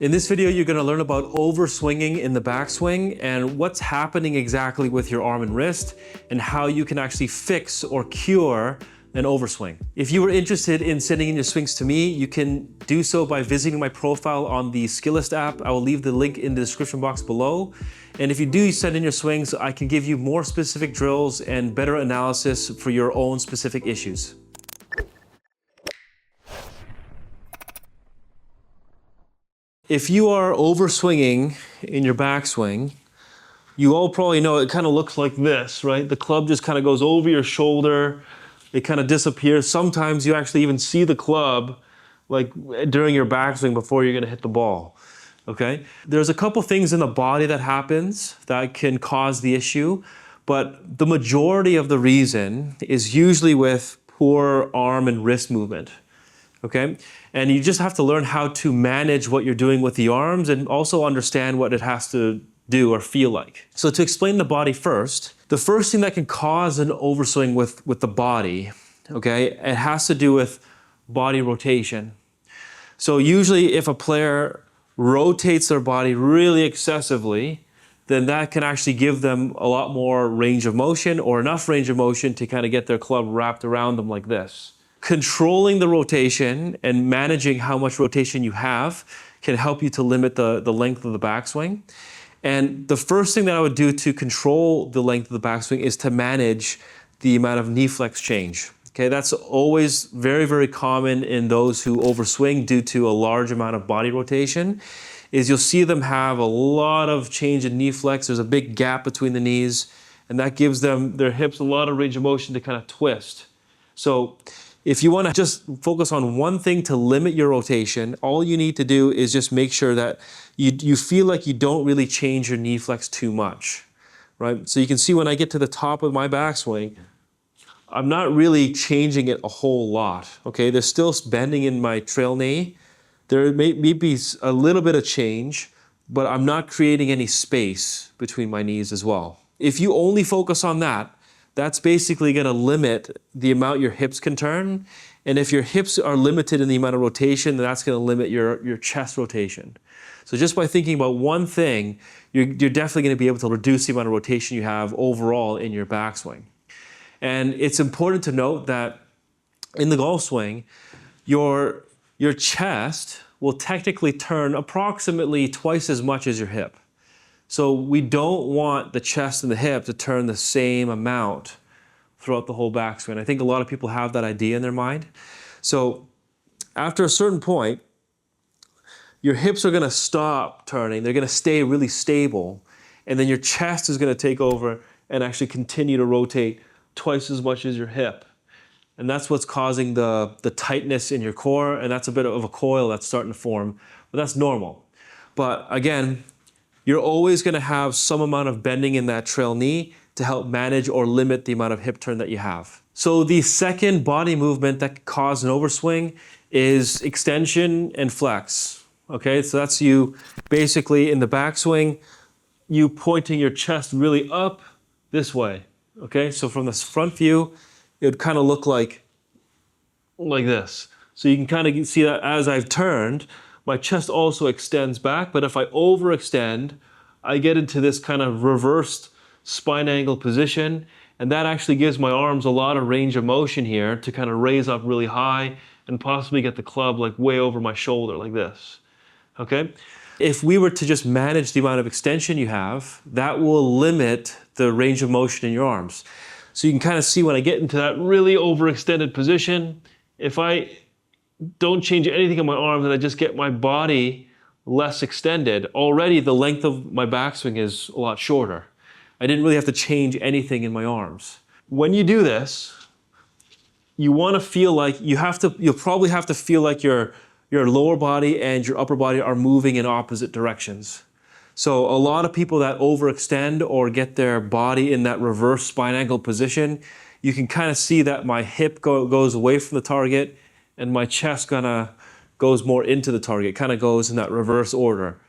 In this video, you're going to learn about overswinging in the backswing and what's happening exactly with your arm and wrist and how you can actually fix or cure an overswing. If you were interested in sending in your swings to me, you can do so by visiting my profile on the Skillist app. I will leave the link in the description box below. And if you do send in your swings, I can give you more specific drills and better analysis for your own specific issues. If you are overswinging in your backswing, you all probably know it kind of looks like this, right? The club just kind of goes over your shoulder. It kind of disappears. Sometimes you actually even see the club like during your backswing before you're going to hit the ball, okay? There's a couple things in the body that happens that can cause the issue, but the majority of the reason is usually with poor arm and wrist movement. Okay? And you just have to learn how to manage what you're doing with the arms and also understand what it has to do or feel like. So to explain the body first, the first thing that can cause an overswing with the body, okay, it has to do with body rotation. So usually if a player rotates their body really excessively, then that can actually give them a lot more range of motion or enough range of motion to kind of get their club wrapped around them like this. Controlling the rotation and managing how much rotation you have can help you to limit the length of the backswing. And the first thing that I would do to control the length of the backswing is to manage the amount of knee flex change. Okay, that's always very, very common in those who overswing due to a large amount of body rotation, is you'll see them have a lot of change in knee flex. There's a big gap between the knees, and that gives them, their hips, a lot of range of motion to kind of twist. So if you want to just focus on one thing to limit your rotation, all you need to do is just make sure that you feel like you don't really change your knee flex too much, right? So you can see when I get to the top of my backswing, I'm not really changing it a whole lot, okay? There's still bending in my trail knee. There may be a little bit of change, but I'm not creating any space between my knees as well. If you only focus on that, that's basically going to limit the amount your hips can turn. And if your hips are limited in the amount of rotation, then that's going to limit your chest rotation. So just by thinking about one thing, you're definitely going to be able to reduce the amount of rotation you have overall in your backswing. And it's important to note that in the golf swing, your chest will technically turn approximately twice as much as your hip. So we don't want the chest and the hip to turn the same amount throughout the whole backswing. I think a lot of people have that idea in their mind. So after a certain point, your hips are going to stop turning. They're going to stay really stable. And then your chest is going to take over and actually continue to rotate twice as much as your hip. And that's what's causing the tightness in your core, and that's a bit of a coil that's starting to form. But that's normal. But again, you're always going to have some amount of bending in that trail knee to help manage or limit the amount of hip turn that you have. So the second body movement that can cause an overswing is extension and flex. Okay, so that's you basically in the backswing, you pointing your chest really up this way. Okay, so from this front view, it would kind of look like this. So you can kind of see that as I've turned, my chest also extends back, but if I overextend, I get into this kind of reversed spine angle position, and that actually gives my arms a lot of range of motion here to kind of raise up really high and possibly get the club like way over my shoulder like this, okay? If we were to just manage the amount of extension you have, that will limit the range of motion in your arms. So you can kind of see when I get into that really overextended position, if I don't change anything in my arms and I just get my body less extended, already the length of my backswing is a lot shorter. I didn't really have to change anything in my arms. When you do this, you want to feel like you'll probably have to feel like your lower body and your upper body are moving in opposite directions. So a lot of people that overextend or get their body in that reverse spine angle position, you can kind of see that my hip goes away from the target and my chest kind of goes more into the target, kind of goes in that reverse order.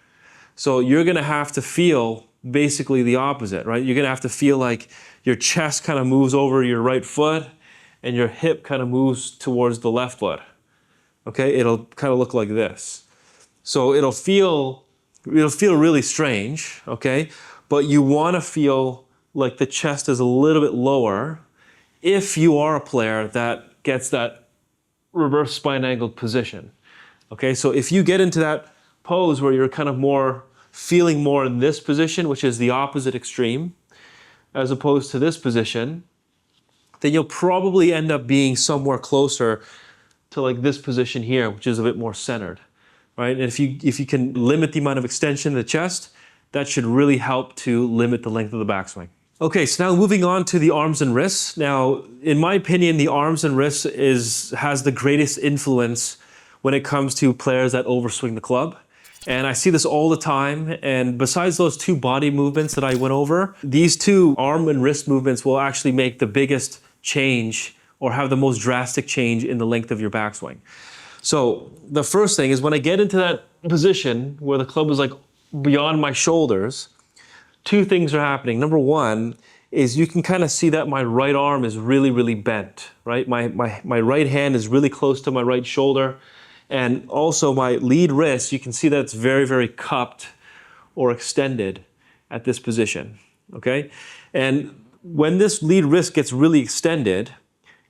So you're going to have to feel basically the opposite, right? You're going to have to feel like your chest kind of moves over your right foot and your hip kind of moves towards the left foot. Okay, it'll kind of look like this. So it'll feel really strange, okay? But you want to feel like the chest is a little bit lower if you are a player that gets that reverse spine angled position. Okay, so if you get into that pose where you're kind of more feeling more in this position, which is the opposite extreme, as opposed to this position, then you'll probably end up being somewhere closer to like this position here, which is a bit more centered, right? And if you can limit the amount of extension in the chest, that should really help to limit the length of the backswing. Okay, so now moving on to the arms and wrists. Now, in my opinion, the arms and wrists has the greatest influence when it comes to players that overswing the club. And I see this all the time. And besides those two body movements that I went over, these two arm and wrist movements will actually make the biggest change or have the most drastic change in the length of your backswing. So the first thing is when I get into that position where the club is like beyond my shoulders, two things are happening. Number one is you can kind of see that my right arm is really, really bent, right? My right hand is really close to my right shoulder. And also my lead wrist, you can see that it's very, very cupped or extended at this position, okay? And when this lead wrist gets really extended,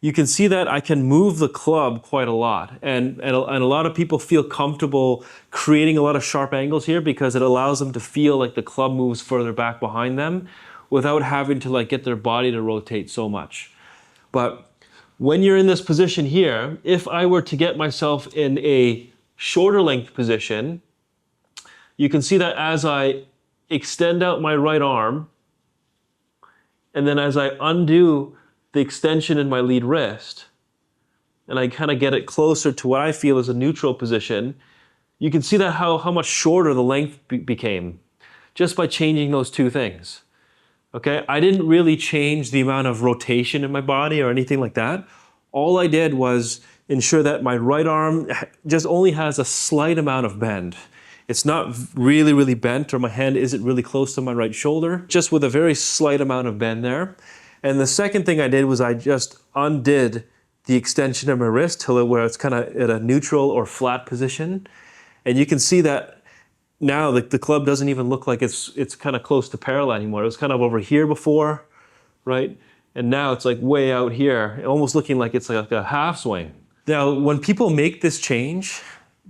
you can see that I can move the club quite a lot. And a lot of people feel comfortable creating a lot of sharp angles here because it allows them to feel like the club moves further back behind them without having to like get their body to rotate so much. But when you're in this position here, if I were to get myself in a shorter length position, you can see that as I extend out my right arm, and then as I undo the extension in my lead wrist, and I kind of get it closer to what I feel is a neutral position, you can see that how much shorter the length became just by changing those two things. Okay, I didn't really change the amount of rotation in my body or anything like that. All I did was ensure that my right arm just only has a slight amount of bend. It's not really, really bent, or my hand isn't really close to my right shoulder, just with a very slight amount of bend there. And the second thing I did was I just undid the extension of my wrist till where it's kind of at a neutral or flat position. And you can see that now the club doesn't even look like it's kind of close to parallel anymore. It was kind of over here before, right? And now it's like way out here, almost looking like it's like a half swing. Now, when people make this change,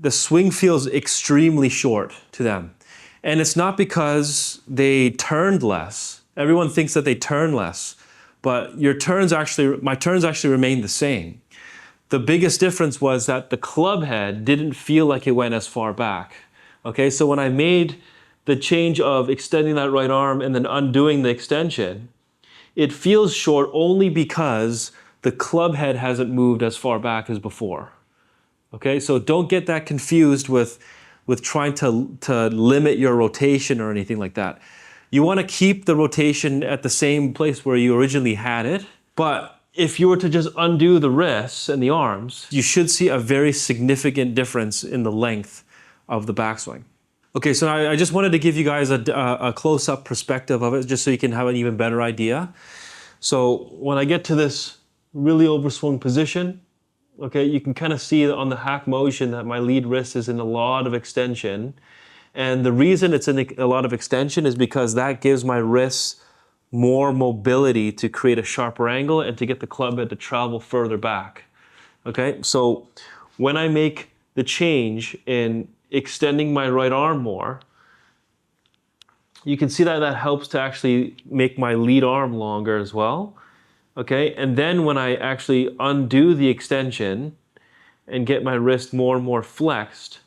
the swing feels extremely short to them. And it's not because they turned less. Everyone thinks that they turn less, but my turns actually remain the same. The biggest difference was that the club head didn't feel like it went as far back. Okay, so when I made the change of extending that right arm and then undoing the extension, it feels short only because the club head hasn't moved as far back as before. Okay, so don't get that confused with trying to limit your rotation or anything like that. You want to keep the rotation at the same place where you originally had it, but if you were to just undo the wrists and the arms, you should see a very significant difference in the length of the backswing. Okay, so I just wanted to give you guys a close-up perspective of it just so you can have an even better idea. So when I get to this really overswung position, okay, you can kind of see on the hack motion that my lead wrist is in a lot of extension. And the reason it's in a lot of extension is because that gives my wrists more mobility to create a sharper angle and to get the club head to travel further back. Okay, so when I make the change in extending my right arm more, you can see that helps to actually make my lead arm longer as well. Okay, and then when I actually undo the extension and get my wrist more and more flexed,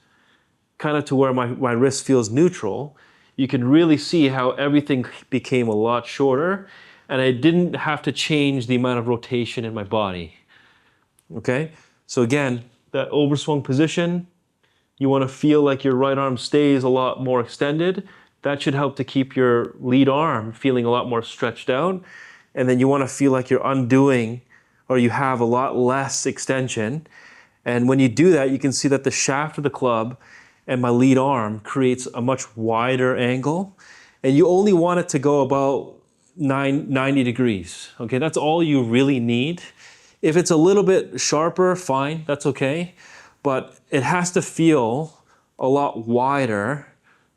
kind of to where my wrist feels neutral, you can really see how everything became a lot shorter and I didn't have to change the amount of rotation in my body. Okay, so again, that overswung position, you want to feel like your right arm stays a lot more extended. That should help to keep your lead arm feeling a lot more stretched out. And then you want to feel like you're undoing or you have a lot less extension. And when you do that, you can see that the shaft of the club and my lead arm creates a much wider angle. And you only want it to go about 90 degrees. Okay, that's all you really need. If it's a little bit sharper, fine, that's okay. But it has to feel a lot wider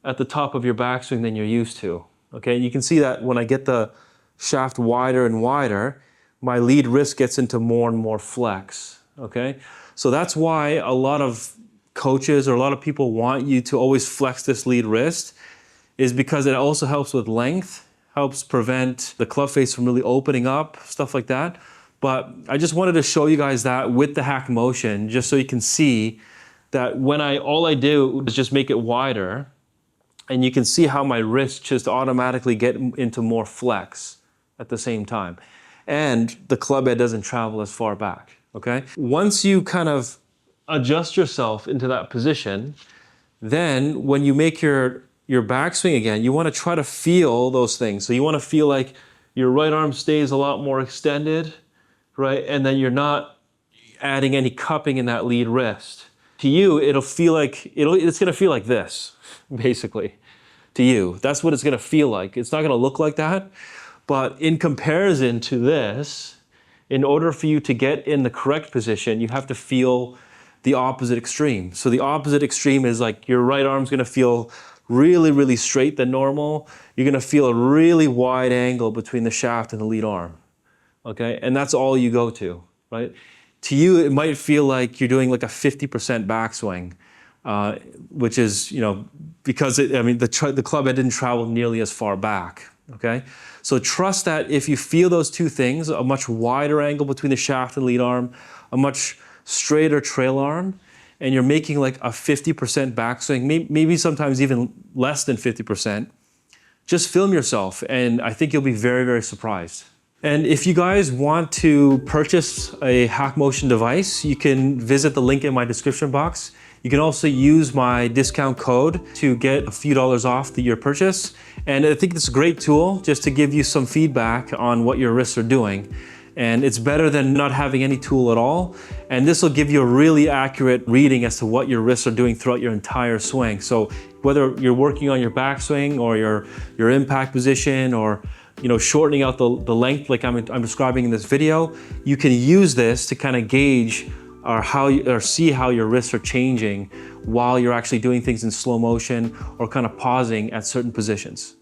at the top of your backswing than you're used to. Okay, and you can see that when I get the shaft wider and wider, my lead wrist gets into more and more flex. Okay, so that's why a lot of coaches or a lot of people want you to always flex this lead wrist, is because it also helps with length, helps prevent the club face from really opening up, stuff like that. But I just wanted to show you guys that with the hack motion, just so you can see that when all I do is just make it wider, and you can see how my wrists just automatically get into more flex at the same time. And the club head doesn't travel as far back, okay? Once you kind of adjust yourself into that position, then when you make your backswing again, you want to try to feel those things. So you want to feel like your right arm stays a lot more extended, right? And then you're not adding any cupping in that lead wrist. To you, it'll feel like, it's gonna feel like this, basically, to you. That's what it's gonna feel like. It's not gonna look like that, but in comparison to this, in order for you to get in the correct position, you have to feel the opposite extreme. So the opposite extreme is like your right arm's gonna feel really, really straight than normal. You're gonna feel a really wide angle between the shaft and the lead arm, okay? And that's all you go to, right? To you, it might feel like you're doing like a 50% backswing, which is, because the club head didn't travel nearly as far back, okay? So trust that if you feel those two things, a much wider angle between the shaft and lead arm, a much straighter trail arm, and you're making like a 50% backswing, maybe sometimes even less than 50%, just film yourself, and I think you'll be very, very surprised. And if you guys want to purchase a hack motion device, you can visit the link in my description box. You can also use my discount code to get a few dollars off your purchase. And I think it's a great tool just to give you some feedback on what your wrists are doing. And it's better than not having any tool at all. And this will give you a really accurate reading as to what your wrists are doing throughout your entire swing. So whether you're working on your backswing or your impact position, or shortening out the length like I'm describing in this video, you can use this to kind of gauge or see how your wrists are changing while you're actually doing things in slow motion or kind of pausing at certain positions.